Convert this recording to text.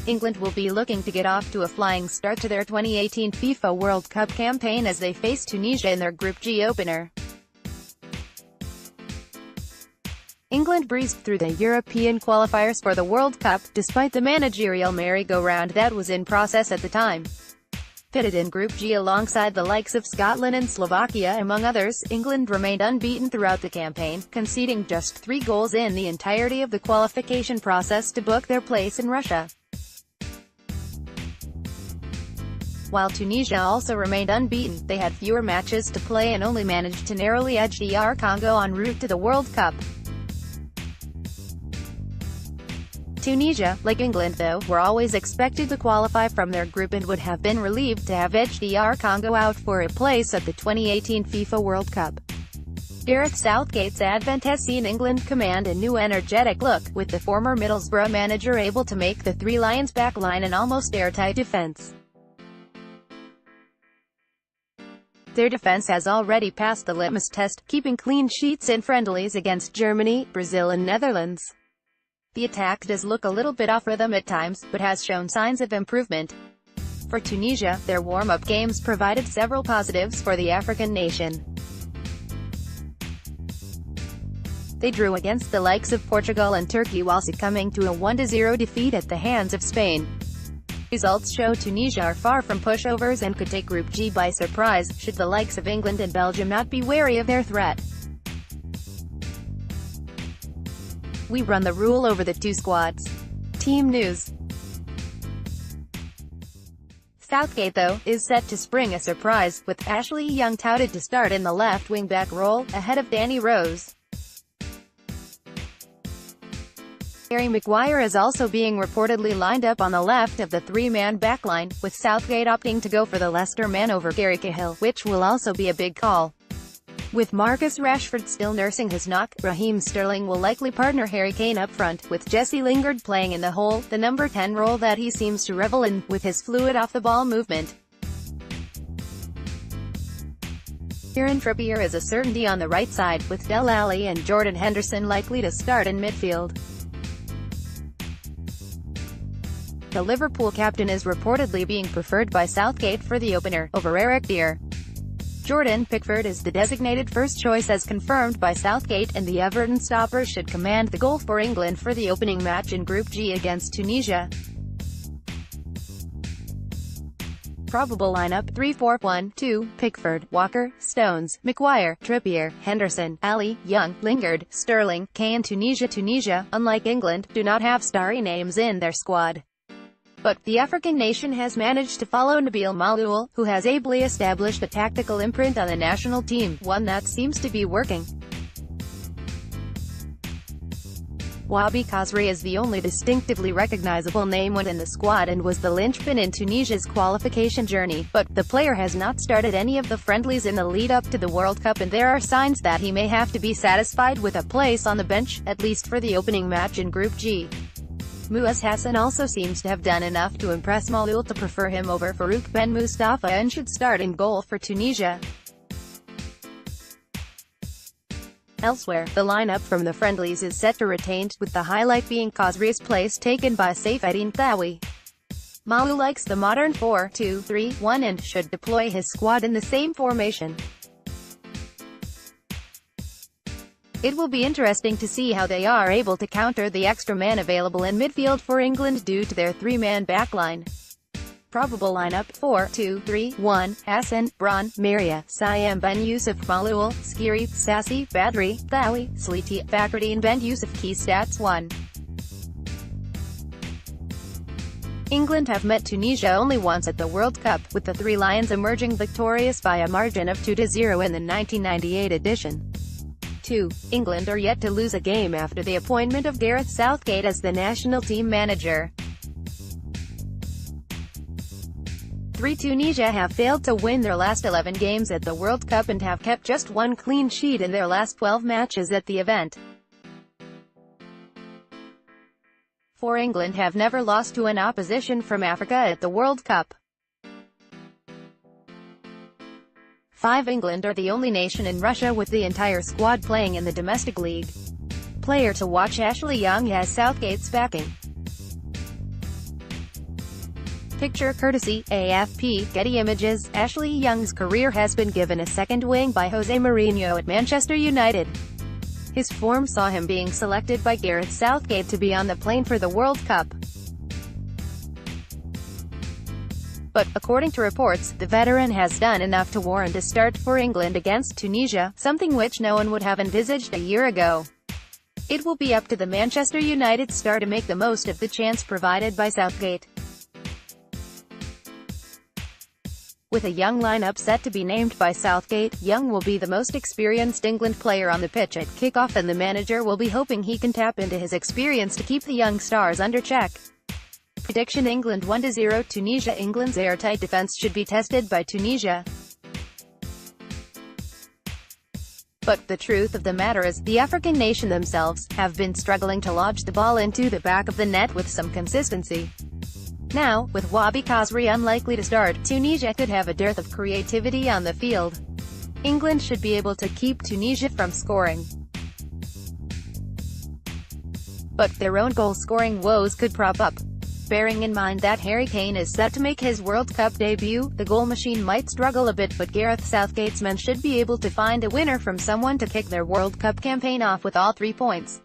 England will be looking to get off to a flying start to their 2018 FIFA World Cup campaign as they face Tunisia in their Group G opener. England breezed through the European qualifiers for the World Cup, despite the managerial merry-go-round that was in process at the time. Pitted in Group G alongside the likes of Scotland and Slovakia among others, England remained unbeaten throughout the campaign, conceding just 3 goals in the entirety of the qualification process to book their place in Russia. While Tunisia also remained unbeaten, they had fewer matches to play and only managed to narrowly edge DR Congo en route to the World Cup. Tunisia, like England though, were always expected to qualify from their group and would have been relieved to have edged DR Congo out for a place at the 2018 FIFA World Cup. Gareth Southgate's advent has seen England command a new energetic look, with the former Middlesbrough manager able to make the Three Lions backline an almost airtight defence. Their defence has already passed the litmus test, keeping clean sheets in friendlies against Germany, Brazil and Netherlands. The attack does look a little bit off rhythm at times, but has shown signs of improvement. For Tunisia, their warm-up games provided several positives for the African nation. They drew against the likes of Portugal and Turkey while succumbing to a 1-0 defeat at the hands of Spain. Results show Tunisia are far from pushovers and could take Group G by surprise, should the likes of England and Belgium not be wary of their threat. We run the rule over the 2 squads. Team news. Southgate, though, is set to spring a surprise, with Ashley Young touted to start in the left wing-back role, ahead of Danny Rose. Harry Maguire is also being reportedly lined up on the left of the 3-man backline, with Southgate opting to go for the Leicester man over Gary Cahill, which will also be a big call. With Marcus Rashford still nursing his knock, Raheem Sterling will likely partner Harry Kane up front, with Jesse Lingard playing in the hole, the number 10 role that he seems to revel in, with his fluid off-the-ball movement. Kieran Trippier is a certainty on the right side, with Dele Alli and Jordan Henderson likely to start in midfield. The Liverpool captain is reportedly being preferred by Southgate for the opener, over Eric Dier. Jordan Pickford is the designated first choice as confirmed by Southgate, and the Everton stopper should command the goal for England for the opening match in Group G against Tunisia. Probable lineup: 3-4-1-2, Pickford, Walker, Stones, Maguire, Trippier, Henderson, Ali, Young, Lingard, Sterling, Kane. Tunisia, unlike England, do not have starry names in their squad. But the African nation has managed to follow Nabil Maaloul, who has ably established a tactical imprint on the national team, one that seems to be working. Wahbi Khazri is the only distinctively recognizable name within the squad and was the linchpin in Tunisia's qualification journey, but the player has not started any of the friendlies in the lead-up to the World Cup, and there are signs that he may have to be satisfied with a place on the bench, at least for the opening match in Group G. Muaz Hassan also seems to have done enough to impress Maaloul to prefer him over Farouk Ben Mustafa and should start in goal for Tunisia. Elsewhere, the lineup from the friendlies is set to retain, with the highlight being Khazri's place taken by Saifeddine Thawi. Maaloul likes the modern 4-2-3-1 and should deploy his squad in the same formation. It will be interesting to see how they are able to counter the extra man available in midfield for England due to their 3-man backline. Probable lineup: 4-2-3-1, Hassan, Bron, Maria, Siam Ben Yusuf, Maaloul, Skiri, Sassi, Badri, Thawi, Sliti, Fakhreddine Ben Yusuf. Key stats: 1. England have met Tunisia only once at the World Cup, with the Three Lions emerging victorious by a margin of 2-0 in the 1998 edition. 2. England are yet to lose a game after the appointment of Gareth Southgate as the national team manager. 3. Tunisia have failed to win their last 11 games at the World Cup and have kept just 1 clean sheet in their last 12 matches at the event. 4. England have never lost to an opposition from Africa at the World Cup. 5. England are the only nation in Russia with the entire squad playing in the domestic league. Player to watch: Ashley Young has Southgate's backing. Picture courtesy, AFP, Getty Images. Ashley Young's career has been given a second wing by Jose Mourinho at Manchester United. His form saw him being selected by Gareth Southgate to be on the plane for the World Cup. But, according to reports, the veteran has done enough to warrant a start for England against Tunisia, something which no one would have envisaged a year ago. It will be up to the Manchester United star to make the most of the chance provided by Southgate. With a young lineup set to be named by Southgate, Young will be the most experienced England player on the pitch at kickoff, and the manager will be hoping he can tap into his experience to keep the young stars under check. Prediction: England 1-0 Tunisia. England's airtight defence should be tested by Tunisia. But the truth of the matter is, the African nation themselves have been struggling to lodge the ball into the back of the net with some consistency. Now, with Wahbi Khazri unlikely to start, Tunisia could have a dearth of creativity on the field. England should be able to keep Tunisia from scoring. But their own goal-scoring woes could prop up. Bearing in mind that Harry Kane is set to make his World Cup debut, the goal machine might struggle a bit, but Gareth Southgate's men should be able to find a winner from someone to kick their World Cup campaign off with all 3 points.